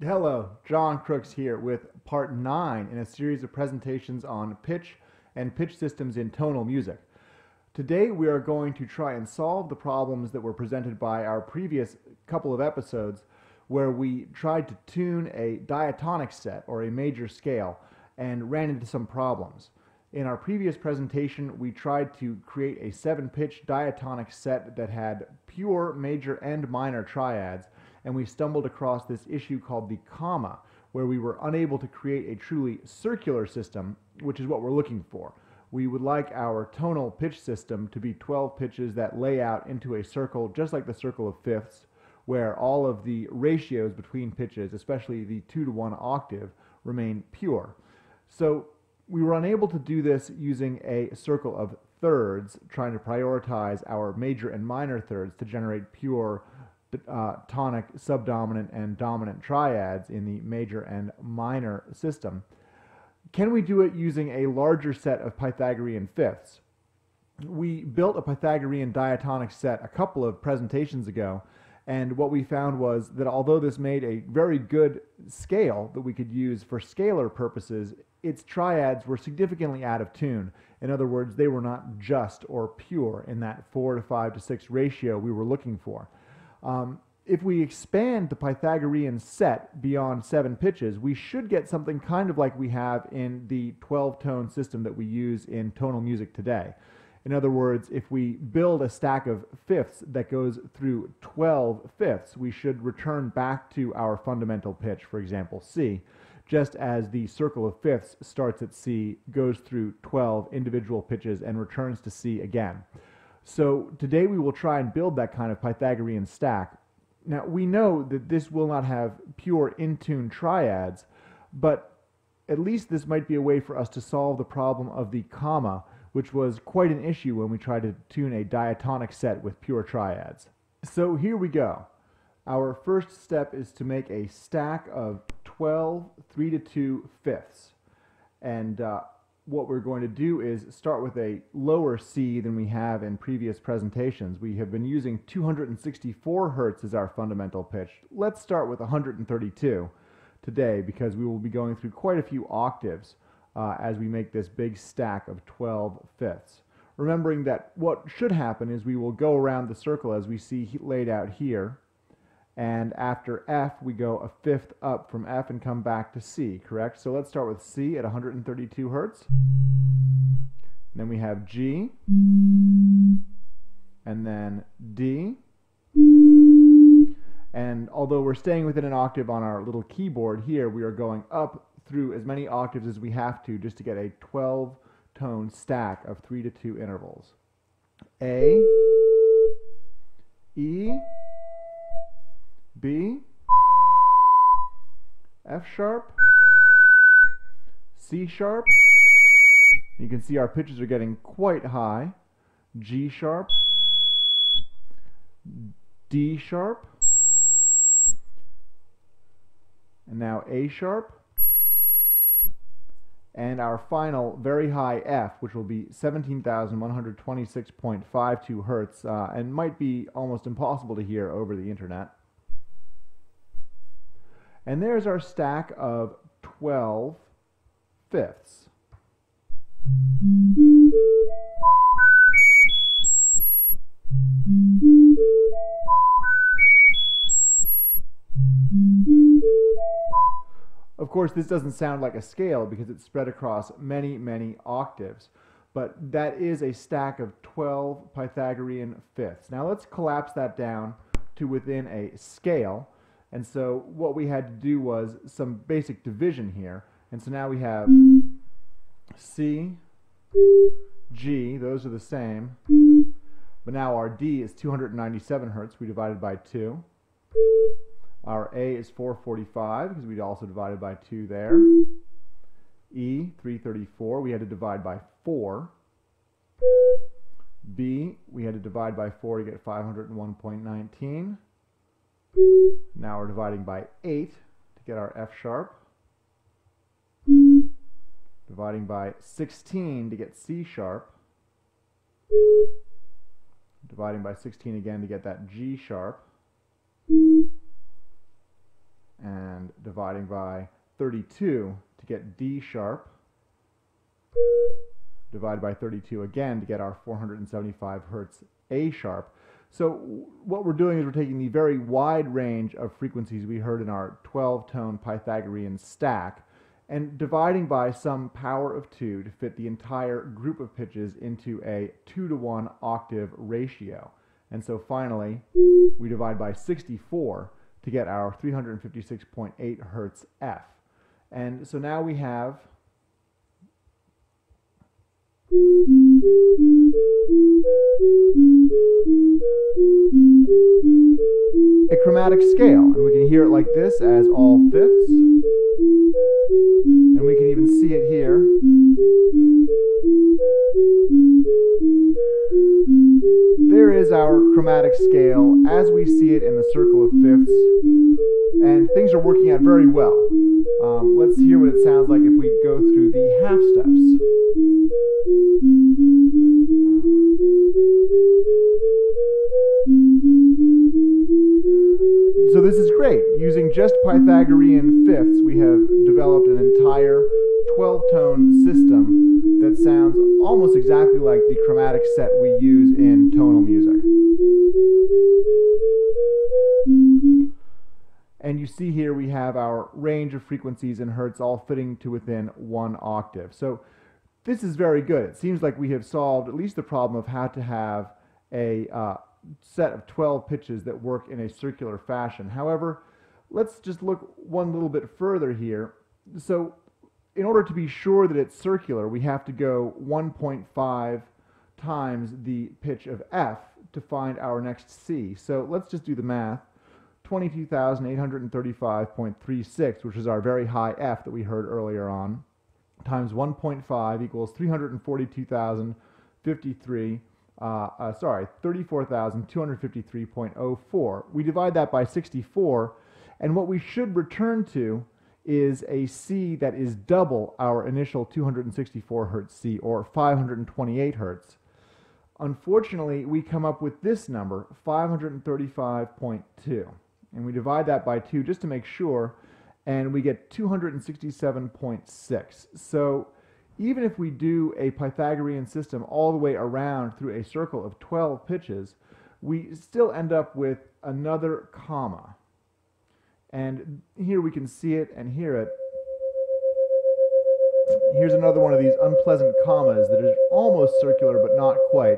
Hello, John Crooks here with part 9 in a series of presentations on pitch and pitch systems in tonal music. Today we are going to try and solve the problems that were presented by our previous couple of episodes where we tried to tune a diatonic set or a major scale and ran into some problems. In our previous presentation, we tried to create a 7-pitch diatonic set that had pure major and minor triads, and we stumbled across this issue called the comma, where we were unable to create a truly circular system, which is what we're looking for. We would like our tonal pitch system to be 12 pitches that lay out into a circle, just like the circle of fifths, where all of the ratios between pitches, especially the 2-to-1 octave, remain pure. So we were unable to do this using a circle of thirds, trying to prioritize our major and minor thirds to generate pure tonic, subdominant, and dominant triads in the major and minor system. Can we do it using a larger set of Pythagorean fifths? We built a Pythagorean diatonic set a couple of presentations ago, and what we found was that although this made a very good scale that we could use for scalar purposes, its triads were significantly out of tune. In other words, they were not just or pure in that 4 to 5 to 6 ratio we were looking for. If we expand the Pythagorean set beyond 7 pitches, we should get something kind of like we have in the 12-tone system that we use in tonal music today. In other words, if we build a stack of fifths that goes through 12 fifths, we should return back to our fundamental pitch, for example, C, just as the circle of fifths starts at C, goes through 12 individual pitches, and returns to C again. So today we will try and build that kind of Pythagorean stack. Now we know that this will not have pure in-tune triads, but at least this might be a way for us to solve the problem of the comma, which was quite an issue when we tried to tune a diatonic set with pure triads. So here we go. Our first step is to make a stack of 12 3-to-2 fifths. And what we're going to do is start with a lower C than we have in previous presentations. We have been using 264 hertz as our fundamental pitch. Let's start with 132 today because we will be going through quite a few octaves as we make this big stack of 12 fifths. Remembering that what should happen is we will go around the circle as we see laid out here, and after F we go a fifth up from F and come back to C, correct? So let's start with C at 132 hertz. Then we have G, and then D. And although we're staying within an octave on our little keyboard here, we are going up through as many octaves as we have to just to get a 12-tone stack of 3-to-2 intervals. A, E, B, F sharp, C sharp. You can see our pitches are getting quite high. G sharp, D sharp, and now A sharp, and our final very high F, which will be 17,126.52 hertz, and might be almost impossible to hear over the internet. And there's our stack of 12 fifths. Of course, this doesn't sound like a scale because it's spread across many, many octaves, but that is a stack of 12 Pythagorean fifths. Now let's collapse that down to within a scale. And so what we had to do was some basic division here. And so now we have C, G, those are the same. But now our D is 297 hertz, we divided by 2. Our A is 445 because we also divided by 2 there. E, 334, we had to divide by 4. B, we had to divide by 4 to get 501.19. Now we're dividing by 8 to get our F sharp. Dividing by 16 to get C sharp. Dividing by 16 again to get that G sharp. and dividing by 32 to get D sharp, divided by 32 again to get our 475 hertz A sharp. So what we're doing is we're taking the very wide range of frequencies we heard in our 12-tone Pythagorean stack and dividing by some power of 2 to fit the entire group of pitches into a 2-to-1 octave ratio. And so finally, we divide by 64 to get our 356.8 hertz F. And so now we have a chromatic scale, and we can hear it like this as all fifths, and we can even see it here. There is our chromatic scale as we see it in the circle of fifths, and things are working out very well. Let's hear what it sounds like if we go through the half steps. So this is great. Using just Pythagorean fifths, we have developed an entire 12-tone system that sounds almost exactly like the chromatic set we use in tonal music. And you see here we have our range of frequencies in hertz all fitting to within 1 octave. So this is very good. It seems like we have solved at least the problem of how to have a set of 12 pitches that work in a circular fashion. However, let's just look one little bit further here. So in order to be sure that it's circular, we have to go 1.5 times the pitch of F to find our next C. So let's just do the math. 22,835.36, which is our very high F that we heard earlier on, times 1.5 equals 34,253.04. We divide that by 64, and what we should return to is a C that is double our initial 264 hertz C, or 528 hertz. Unfortunately, we come up with this number, 535.2. And we divide that by 2 just to make sure, and we get 267.6. So even if we do a Pythagorean system all the way around through a circle of 12 pitches, we still end up with another comma. And here we can see it and hear it. Here's another one of these unpleasant commas that is almost circular but not quite,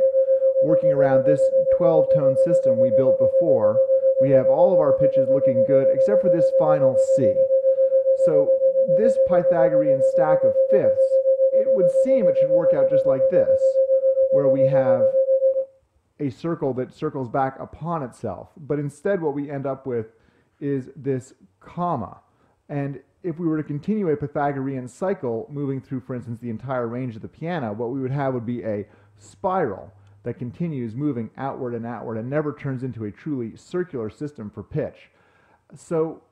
working around this 12-tone system we built before. We have all of our pitches looking good except for this final C. So this Pythagorean stack of fifths, it would seem it should work out just like this, where we have a circle that circles back upon itself. But instead what we end up with is this comma. And if we were to continue a Pythagorean cycle moving through, for instance, the entire range of the piano, what we would have would be a spiral that continues moving outward and never turns into a truly circular system for pitch. So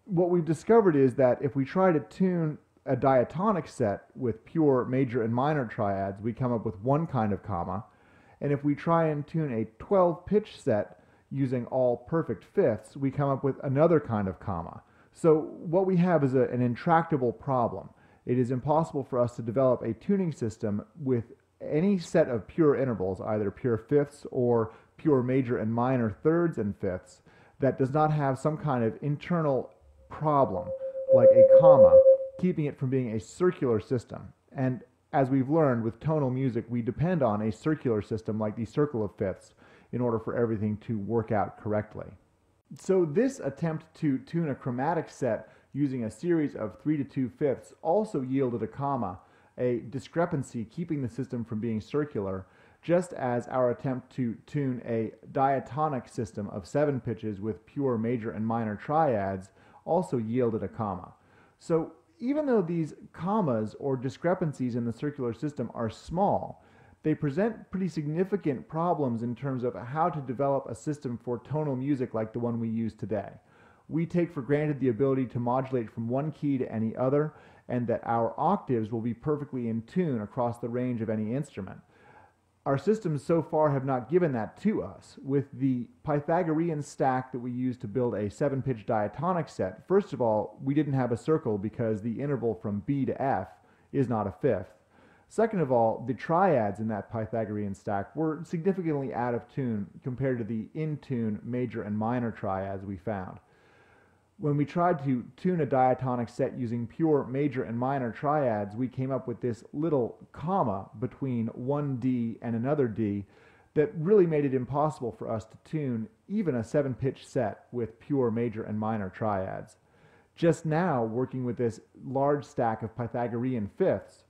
what we've discovered is that if we try to tune a diatonic set with pure major and minor triads, we come up with one kind of comma. And if we try and tune a 12-pitch set using all perfect fifths, we come up with another kind of comma. So what we have is an intractable problem. It is impossible for us to develop a tuning system with any set of pure intervals, either pure fifths or pure major and minor thirds and fifths, that does not have some kind of internal problem, like a comma, keeping it from being a circular system. And as we've learned with tonal music, we depend on a circular system like the circle of fifths in order for everything to work out correctly. So this attempt to tune a chromatic set using a series of 3 to 2 fifths also yielded a comma, a discrepancy keeping the system from being circular, just as our attempt to tune a diatonic system of 7 pitches with pure major and minor triads also yielded a comma. So even though these commas or discrepancies in the circular system are small, they present pretty significant problems in terms of how to develop a system for tonal music like the one we use today. We take for granted the ability to modulate from one key to any other, and that our octaves will be perfectly in tune across the range of any instrument. Our systems so far have not given that to us. With the Pythagorean stack that we use to build a 7-pitch diatonic set, first of all, we didn't have a circle because the interval from B to F is not a fifth. Second of all, the triads in that Pythagorean stack were significantly out of tune compared to the in-tune major and minor triads we found. When we tried to tune a diatonic set using pure major and minor triads, we came up with this little comma between one D and another D that really made it impossible for us to tune even a 7-pitch set with pure major and minor triads. Just now, working with this large stack of Pythagorean fifths,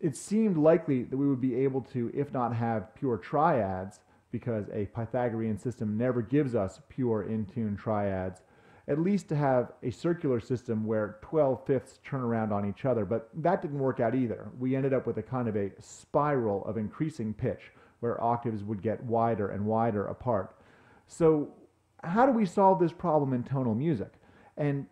it seemed likely that we would be able to, if not have pure triads, because a Pythagorean system never gives us pure in-tune triads, at least to have a circular system where 12 fifths turn around on each other, but that didn't work out either. We ended up with a kind of a spiral of increasing pitch where octaves would get wider and wider apart. So how do we solve this problem in tonal music? And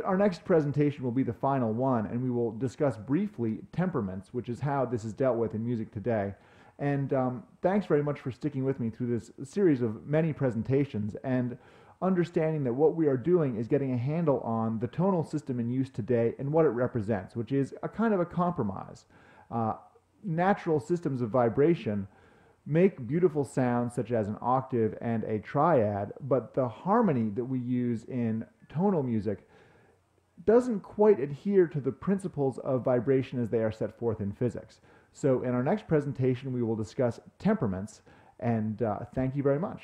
our next presentation will be the final one, and we will discuss briefly temperaments, which is how this is dealt with in music today. And thanks very much for sticking with me through this series of many presentations, and understanding that what we are doing is getting a handle on the tonal system in use today and what it represents, which is a kind of a compromise. Natural systems of vibration make beautiful sounds such as an octave and a triad, but the harmony that we use in tonal music doesn't quite adhere to the principles of vibration as they are set forth in physics. So in our next presentation, we will discuss temperaments, and thank you very much.